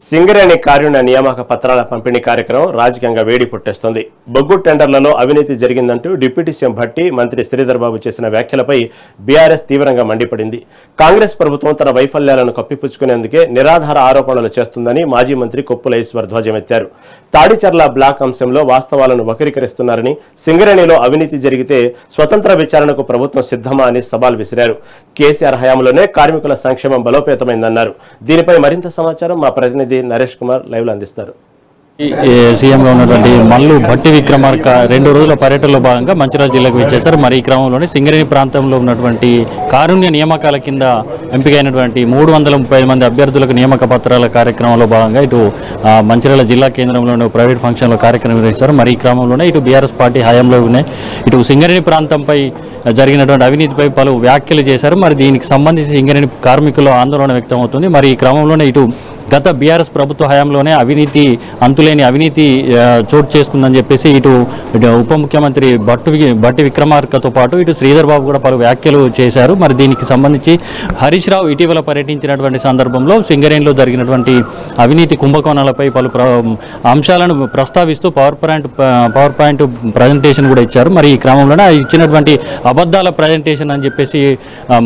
సింగరేణి కారుణ్య నియామక పత్రాల పంపిణీ కార్యక్రమం రాజకీయంగా వేడి పుట్టేస్తోంది. బొగ్గు టెండర్లలో అవినీతి జరిగిందంటూ డిప్యూటీ సీఎం భట్టి, మంత్రి శ్రీధర్ బాబు చేసిన వ్యాఖ్యలపై బీఆర్ఎస్ తీవ్రంగా మండిపడింది. కాంగ్రెస్ ప్రభుత్వం తన వైఫల్యాలను కప్పిపుచ్చుకునేందుకే నిరాధార ఆరోపణలు చేస్తుందని మాజీ మంత్రి కొప్పుల ఈశ్వర్ ధ్వజమెత్తారు. తాడిచర్ల బ్లాక్ అంశంలో వాస్తవాలను వక్రీకరిస్తున్నారని, సింగరేణిలో అవినీతి జరిగితే స్వతంత్ర విచారణకు ప్రభుత్వం సిద్ధమా అని సవాల్ విసిరారు. కేసీఆర్ హయాంలోనే కార్మికుల సంక్షేమం బలోపేతమైందన్నారు. దీనిపై మరింత సమాచారం మా ప్రతినిధి నరేష్ కుమార్ లైవ్ లో అందిస్తారు. సీఎంగా ఉన్నటువంటి మల్లు భట్టి విక్రమార్క 2 రోజుల పర్యటనలో భాగంగా మంచిర్యాల జిల్లాకు వచ్చేశారు. మరి ఈ క్రమంలోనే సింగరేణి ప్రాంతంలో ఉన్నటువంటి కారుణ్య నియామకాల కింద ఎంపికైనటువంటి 335 మంది అభ్యర్థులకు నియామక పత్రాల కార్యక్రమంలో భాగంగా ఇటు మంచిర్యాల జిల్లా కేంద్రంలోని ప్రైవేట్ ఫంక్షన్లో కార్యక్రమం నిర్వహించారు. మరి ఈ క్రమంలోనే ఇటు బీఆర్ఎస్ పార్టీ హయాంలోనే ఇటు సింగరేణి ప్రాంతంపై జరిగినటువంటి అవినీతిపై పలు వ్యాఖ్యలు చేశారు. మరి దీనికి సంబంధించి సింగరేణి కార్మికుల్లో ఆందోళన వ్యక్తం అవుతుంది. మరి ఈ క్రమంలోనే ఇటు గత బీఆర్ఎస్ ప్రభుత్వ హయాంలోనే అంతులేని అవినీతి చోటు చేసుకుందని చెప్పేసి ఇటు ఉప ముఖ్యమంత్రి భట్టి విక్రమార్కతో పాటు ఇటు శ్రీధర్ బాబు కూడా పలు వ్యాఖ్యలు చేశారు. మరి దీనికి సంబంధించి హరీష్ రావు ఇటీవల పర్యటించినటువంటి సందర్భంలో సింగరేణిలో జరిగినటువంటి అవినీతి కుంభకోణాలపై పలు అంశాలను ప్రస్తావిస్తూ పవర్ పాయింట్ ప్రజెంటేషన్ కూడా ఇచ్చారు. మరి ఈ క్రమంలోనే ఇచ్చినటువంటి అబద్ధాల ప్రజెంటేషన్ అని చెప్పేసి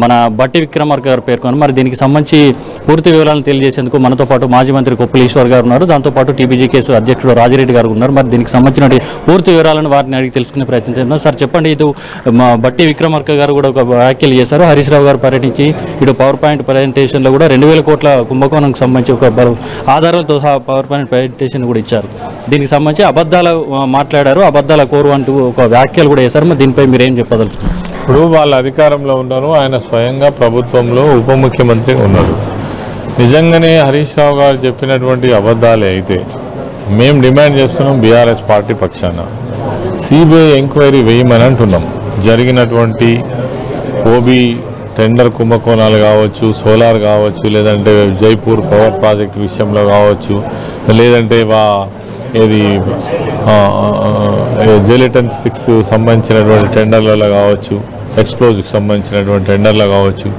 మన భట్టి విక్రమార్క గారు పేర్కొన్నారు. మరి దీనికి సంబంధించి పూర్తి వివరాలను తెలియజేసేందుకు మనతో పాటు మాజీ మంత్రి కొప్పుల ఈశ్వర్ గారు ఉన్నారు. దాంతోపాటు టీబీజీ కేసు అధ్యక్షుడు రాజిరెడ్డి గారు ఉన్నారు. మరి దీనికి సంబంధించిన పూర్తి వివరాలను వారిని అడిగి తెలుసుకునే ప్రయత్నం చేస్తున్నారు. సార్ చెప్పండి, ఇటు భట్టి విక్రమార్క గారు కూడా ఒక వ్యాఖ్యలు చేశారు. హరీష్ రావు గారు పర్యటించి ఇటు పవర్ పాయింట్ ప్రజెంటేషన్లో కూడా 2000 కోట్ల కుంభకోణంకి సంబంధించి ఒక ఆధారాలతో సహా పవర్ పాయింట్ ప్రజెంటేషన్ కూడా ఇచ్చారు. దీనికి సంబంధించి అబద్ధాలు మాట్లాడారు, అబద్ధాల కోరు అంటూ ఒక వ్యాఖ్యలు కూడా చేశారు. మరి దీనిపై మీరేం చెప్పదలుచుకున్నారు? ఇప్పుడు వాళ్ళ అధికారంలో ఉన్నారు, ఆయన స్వయంగా ప్రభుత్వంలో ఉప ముఖ్యమంత్రి ఉన్నారు. నిజంగానే హరీష్ రావు గారు చెప్పినటువంటి అబద్ధాలే అయితే మేము డిమాండ్ చేస్తున్నాం. బీఆర్ఎస్ పార్టీ పక్షాన సిబిఐ ఎంక్వైరీ వేయమని అంటున్నాం. జరిగినటువంటి ఓబీ టెండర్ కుంభకోణాలు కావచ్చు, సోలార్ కావచ్చు, లేదంటే జైపూర్ పవర్ ప్రాజెక్ట్ విషయంలో కావచ్చు, లేదంటే ఏది జెలిటన్ స్టిక్స్ సంబంధించినటువంటి టెండర్లలో కావచ్చు, ఎక్స్ప్లోజివ్కి సంబంధించినటువంటి టెండర్లు కావచ్చు,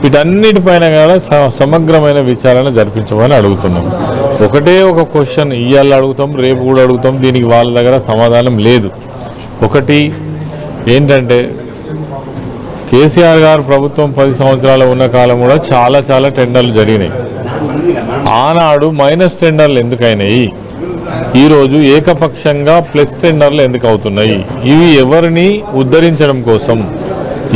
వీటన్నిటిపైన కూడా సమగ్రమైన విచారణ జరిపించమని అడుగుతున్నాం. ఒకటే ఒక క్వశ్చన్ ఇవాళ అడుగుతాం, రేపు కూడా అడుగుతాం. దీనికి వాళ్ళ దగ్గర సమాధానం లేదు. ఒకటి ఏంటంటే కేసీఆర్ గారు ప్రభుత్వం 10 సంవత్సరాలు ఉన్న కాలం కూడా చాలా టెండర్లు జరిగినాయి. ఆనాడు మైనస్ టెండర్లు ఎందుకైనాయి, ఈరోజు ఏకపక్షంగా ప్లస్ టెండర్లు ఎందుకు అవుతున్నాయి? ఇవి ఎవరిని ఉద్ధరించడం కోసం,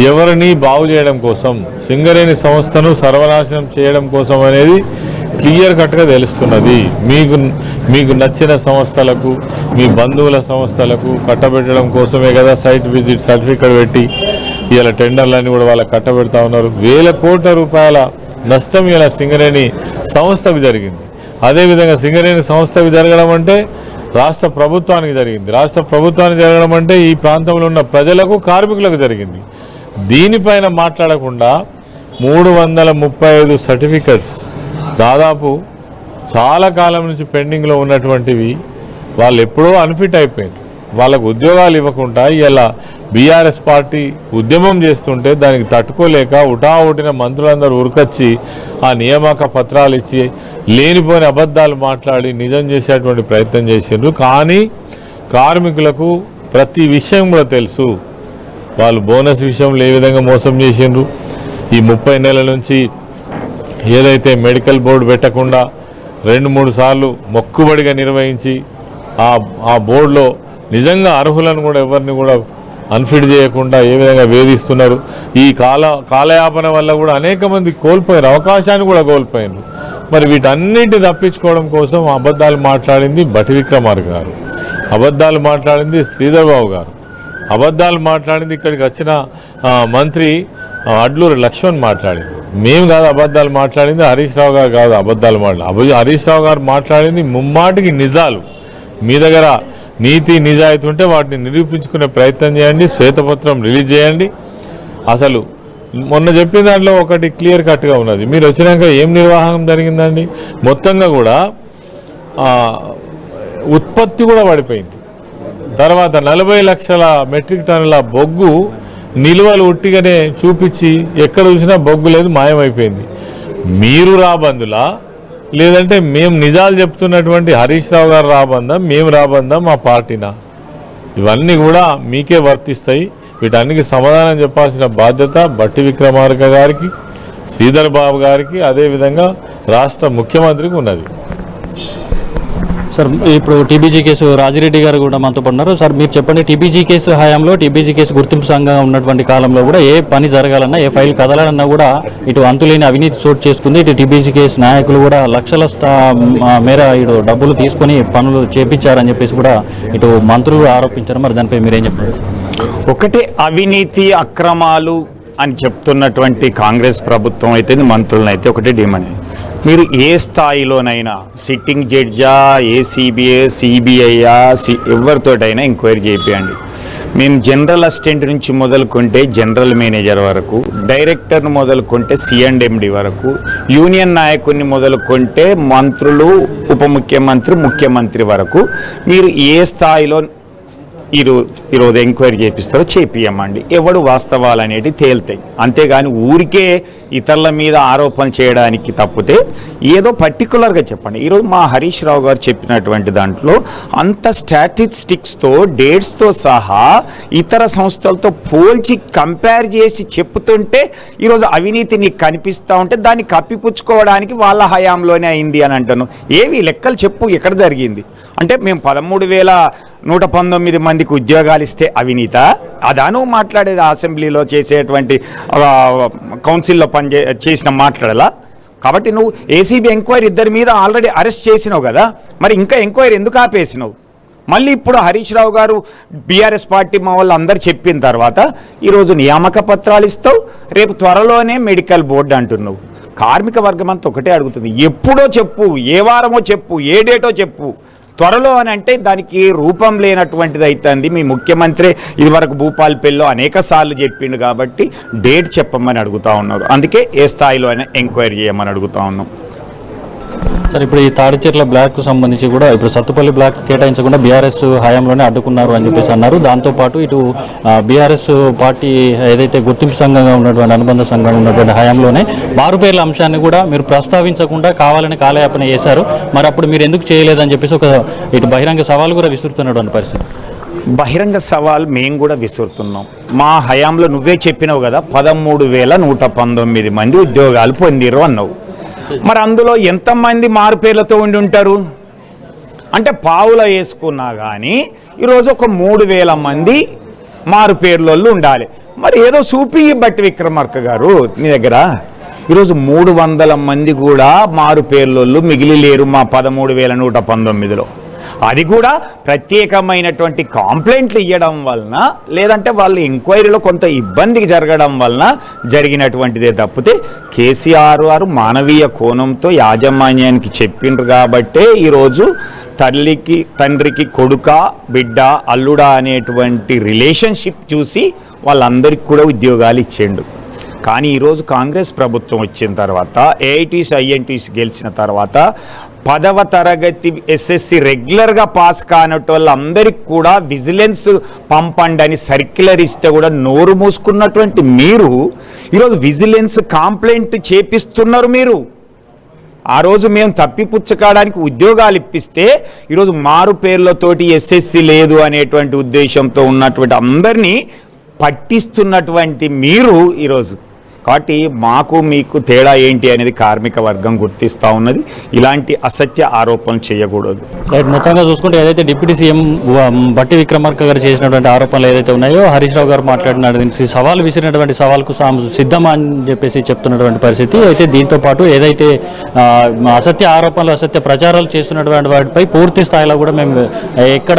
ఎవరిని బాగు చేయడం కోసం, సింగరేణి సంస్థను సర్వనాశనం చేయడం కోసం అనేది క్లియర్ కట్గా తెలుస్తున్నది. మీకు నచ్చిన సంస్థలకు, మీ బంధువుల సంస్థలకు కట్టబెట్టడం కోసమే కదా సైట్ విజిట్ సర్టిఫికేట్ పెట్టి ఇలా టెండర్లన్నీ కూడా వాళ్ళకి కట్టబెడతా ఉన్నారు. 1000 కోట్ల రూపాయల నష్టం ఇలా సింగరేణి సంస్థకు జరిగింది. అదేవిధంగా సింగరేణి సంస్థకు జరగడం అంటే రాష్ట్ర ప్రభుత్వానికి జరిగింది. రాష్ట్ర ప్రభుత్వానికి జరగడం అంటే ఈ ప్రాంతంలో ఉన్న ప్రజలకు, కార్మికులకు జరిగింది. దీనిపైన మాట్లాడకుండా 335 సర్టిఫికెట్స్ దాదాపు చాలా కాలం నుంచి పెండింగ్లో ఉన్నటువంటివి వాళ్ళు ఎప్పుడో అన్ఫిట్ అయిపోయింది. వాళ్ళకు ఉద్యోగాలు ఇవ్వకుండా ఇలా బీఆర్ఎస్ పార్టీ ఉద్యమం చేస్తుంటే దానికి తట్టుకోలేక ఉటావుటిన మంత్రులందరూ ఉరికొచ్చి ఆ నియామక పత్రాలు ఇచ్చి లేనిపోని అబద్ధాలు మాట్లాడి నిజం చేసేటువంటి ప్రయత్నం చేసిండ్రు. కానీ కార్మికులకు ప్రతి విషయం కూడా తెలుసు. వాళ్ళు బోనస్ విషయంలో ఏ విధంగా మోసం చేసిండ్రు. ఈ 30 నెలల నుంచి ఏదైతే మెడికల్ బోర్డు పెట్టకుండా 2-3 సార్లు మొక్కుబడిగా నిర్వహించి ఆ బోర్డులో నిజంగా అర్హులను కూడా ఎవరిని కూడా అన్ఫిట్ చేయకుండా ఏ విధంగా వేధిస్తున్నారు. ఈ కాలయాపన వల్ల కూడా అనేక మంది కోల్పోయారు, అవకాశాన్ని కూడా కోల్పోయారు. మరి వీటన్నిటి తప్పించుకోవడం కోసం అబద్ధాలు మాట్లాడింది భట్టి విక్రమార్క గారు, అబద్ధాలు మాట్లాడింది శ్రీధర్ బాబు గారు, అబద్ధాలు మాట్లాడింది ఇక్కడికి వచ్చిన మంత్రి అడ్లూరి లక్ష్మణ్ మాట్లాడింది. మేము కాదు అబద్ధాలు మాట్లాడింది, హరీష్ రావు గారు కాదు అబద్ధాలు హరీష్ రావు గారు మాట్లాడింది ముమ్మాటికి నిజాలు. మీ దగ్గర నీతి నిజాయితీ ఉంటే వాటిని నిరూపించుకునే ప్రయత్నం చేయండి, శ్వేతపత్రం రిలీజ్ చేయండి. అసలు మొన్న చెప్పిన దాంట్లో ఒకటి క్లియర్ కట్గా ఉన్నది. మీరు వచ్చినాక ఏం నిర్వాహకం జరిగిందండి? మొత్తంగా కూడా ఉత్పత్తి కూడా పడిపోయింది. తర్వాత 40 లక్షల మెట్రిక్ టన్నుల బొగ్గు నిల్వలు ఉట్టిగానే చూపించి ఎక్కడ చూసినా బొగ్గు లేదు, మాయమైపోయింది. మీరు రాబందులా లేదంటే మేము నిజాలు చెప్తున్నటువంటి హరీష్ రావు గారు రాబందా, మేము రాబందా, మా పార్టీనా? ఇవన్నీ కూడా మీకే వర్తిస్తాయి. వీటన్నికి సమాధానం చెప్పాల్సిన బాధ్యత బట్టి విక్రమార్క గారికి, శ్రీధర్ బాబు గారికి, అదేవిధంగా రాష్ట్ర ముఖ్యమంత్రికి ఉన్నది. సార్ ఇప్పుడు టీబీజీ కేసు రాజిరెడ్డి గారు కూడా మనతో పడినారు. సార్ మీరు చెప్పండి, టీబీజీ కేసు హయాంలో టీబీజీ కేసు గుర్తింపు సంఘంగా ఉన్నటువంటి కాలంలో కూడా ఏ పని జరగాలన్నా, ఏ ఫైల్ కదలాలన్నా కూడా ఇటు అంతులేని అవినీతి చోటు చేసుకుంది. ఇటు టీబీజీ కేసు నాయకులు కూడా లక్షల మేర ఇటు డబ్బులు తీసుకొని పనులు చేపించారని చెప్పేసి కూడా ఇటు మంత్రులు ఆరోపించారు. మరి దానిపై మీరేం చెప్పారు? ఒకటే అవినీతి అక్రమాలు అని చెప్తున్నటువంటి కాంగ్రెస్ ప్రభుత్వం అయితే, మంత్రులను అయితే ఒకటే డిమాండ్, మీరు ఏ స్థాయిలోనైనా సిట్టింగ్ జడ్జా, ఏసీబీఐ, సిబిఐయా, ఎవరితోటైనా ఎంక్వైరీ చేయండి. మేము జనరల్ అసిస్టెంట్ నుంచి మొదలుకుంటే జనరల్ మేనేజర్ వరకు, డైరెక్టర్ను మొదలుకుంటే సిఎండ్ఎండి వరకు, యూనియన్ నాయకుడిని మొదలుకుంటే మంత్రులు, ఉప ముఖ్యమంత్రి, ముఖ్యమంత్రి వరకు మీరు ఏ స్థాయిలో ఈరోజు ఎంక్వైరీ చేపిస్తారో చేపియమండి. ఎవడు వాస్తవాలు అనేవి తేలుతాయి. అంతేగాని ఊరికే ఇతరుల మీద ఆరోపణ చేయడానికి తప్పితే ఏదో పర్టికులర్గా చెప్పండి. ఈరోజు మా హరీష్ రావు గారు చెప్పినటువంటి దాంట్లో అంత స్టాటిస్టిక్స్తో, డేట్స్తో సహా ఇతర సంస్థలతో పోల్చి కంపేర్ చేసి చెప్తుంటే ఈరోజు అవినీతి నీకు కనిపిస్తూ ఉంటే దాన్ని కప్పిపుచ్చుకోవడానికి వాళ్ళ హయాంలోనే అయింది అని అంటాను. ఏవి లెక్కలు చెప్పు, ఎక్కడ జరిగింది అంటే మేము 13,119 మందికి ఉద్యోగాలు ఇస్తే అవినీత అదా నువ్వు మాట్లాడేది? అసెంబ్లీలో చేసేటువంటి కౌన్సిల్లో చేసిన మాట్లాడాలా? కాబట్టి నువ్వు ఏసీబీ ఎంక్వైరీ ఇద్దరి మీద ఆల్రెడీ అరెస్ట్ చేసినావు కదా, మరి ఇంకా ఎంక్వైరీ ఎందుకు ఆపేసినావు? మళ్ళీ ఇప్పుడు హరీష్ రావు గారు బీఆర్ఎస్ పార్టీ మా వాళ్ళు అందరు చెప్పిన తర్వాత ఈరోజు నియామక పత్రాలు ఇస్తావు, రేపు త్వరలోనే మెడికల్ బోర్డు అంటున్నావు. కార్మిక వర్గం అంతా ఒకటే అడుగుతుంది, ఎప్పుడో చెప్పు, ఏ వారమో చెప్పు, ఏ డేటో చెప్పు. త్వరలో అని అంటే దానికి రూపం లేనటువంటిది అవుతుంది. మీ ముఖ్యమంత్రి ఇదివరకు భూపాల్పల్లిలో అనేక సార్లు చెప్పిండు కాబట్టి డేట్ చెప్పమని అడుగుతూ ఉన్నారు. అందుకే ఏ స్థాయిలో అయినా ఎంక్వైరీ చేయమని అడుగుతూ ఉన్నాం. సార్ ఇప్పుడు ఈ తాడిచెర్ల బ్లాక్కు సంబంధించి కూడా ఇప్పుడు సత్తుపల్లి బ్లాక్ కేటాయించకుండా బీఆర్ఎస్ హయాంలోనే అడ్డుకున్నారు అని చెప్పేసి అన్నారు. దాంతోపాటు ఇటు బీఆర్ఎస్ పార్టీ ఏదైతే గుర్తింపు సంఘంగా ఉన్నటువంటి, అనుబంధ సంఘంగా ఉన్నటువంటి హయాంలోనే మారుపేర్ల అంశాన్ని కూడా మీరు ప్రస్తావించకుండా కావాలని కాలయాపన చేశారు. మరి అప్పుడు మీరు ఎందుకు చేయలేదని చెప్పేసి ఒక ఇటు బహిరంగ సవాల్ కూడా విసురుతున్నటువంటి పరిస్థితి. బహిరంగ సవాల్ మేము కూడా విసురుతున్నాం. మా హయాంలో నువ్వే చెప్పినావు కదా, 13,119 మంది ఉద్యోగాలు పొందిరు అన్నావు. మరి అందులో ఎంతమంది మారు పేర్లతో ఉండి ఉంటారు అంటే పావుల వేసుకున్నా కానీ ఈరోజు ఒక 3,000 మంది మారు పేర్లోళ్ళు ఉండాలి. మరి ఏదో చూపి బట్టి విక్రమార్క గారు నీ దగ్గర ఈరోజు 300 మంది కూడా మారు పేర్లోళ్ళు మిగిలి లేరు మా 13,119లో. అది కూడా ప్రత్యేకమైనటువంటి కంప్లైంట్లు ఇవ్వడం వలన, లేదంటే వాళ్ళు ఎంక్వైరీలో కొంత ఇబ్బందికి జరగడం వలన జరిగినటువంటిదే తప్పితే కేసీఆర్ వారు మానవీయ కోణంతో యాజమాన్యానికి చెప్పిండ్రు కాబట్టే ఈరోజు తల్లికి తండ్రికి కొడుక బిడ్డ అల్లుడా అనేటువంటి రిలేషన్షిప్ చూసి వాళ్ళందరికీ కూడా ఉద్యోగాలు ఇచ్చేండు. కానీ ఈరోజు కాంగ్రెస్ ప్రభుత్వం వచ్చిన తర్వాత, ఏఐటీస్ ఐఎన్టీస్ గెలిచిన తర్వాత 10వ తరగతి ఎస్ఎస్సి రెగ్యులర్గా పాస్ కానటోళ్ళందరికీ కూడా విజిలెన్స్ పంపండి అని సర్క్యులర్ ఇస్తే కూడా నోరు మూసుకున్నటువంటి మీరు ఈరోజు విజిలెన్స్ కంప్లైంట్ చేపిస్తున్నారు. మీరు ఆ రోజు మేము తప్పిపుచ్చకాడానికి ఉద్యోగాలు ఇప్పిస్తే ఈరోజు మారు పేర్లతోటి ఎస్ఎస్సి లేదు అనేటువంటి ఉద్దేశంతో ఉన్నటువంటి అందరినీ పట్టిస్తున్నటువంటి మీరు ఈరోజు. కాబట్టి మాకు మీకు తేడా ఏంటి అనేది కార్మిక వర్గం గుర్తిస్తూ ఉన్నది. ఇలాంటి అసత్య ఆరోపణలు చేయకూడదు. రైట్, మొత్తంగా చూసుకుంటే ఏదైతే డిప్యూటీ సీఎం బట్టి విక్రమార్క గారు చేసినటువంటి ఆరోపణలు ఏదైతే ఉన్నాయో, హరీష్ రావు గారు మాట్లాడినటువంటి సవాల్ విసిరినటువంటి సవాల్కు సిద్ధమా అని చెప్పేసి చెప్తున్నటువంటి పరిస్థితి అయితే, దీంతో పాటు ఏదైతే అసత్య ఆరోపణలు, అసత్య ప్రచారాలు చేస్తున్నటువంటి వాటిపై పూర్తి స్థాయిలో కూడా మేము ఎక్కడ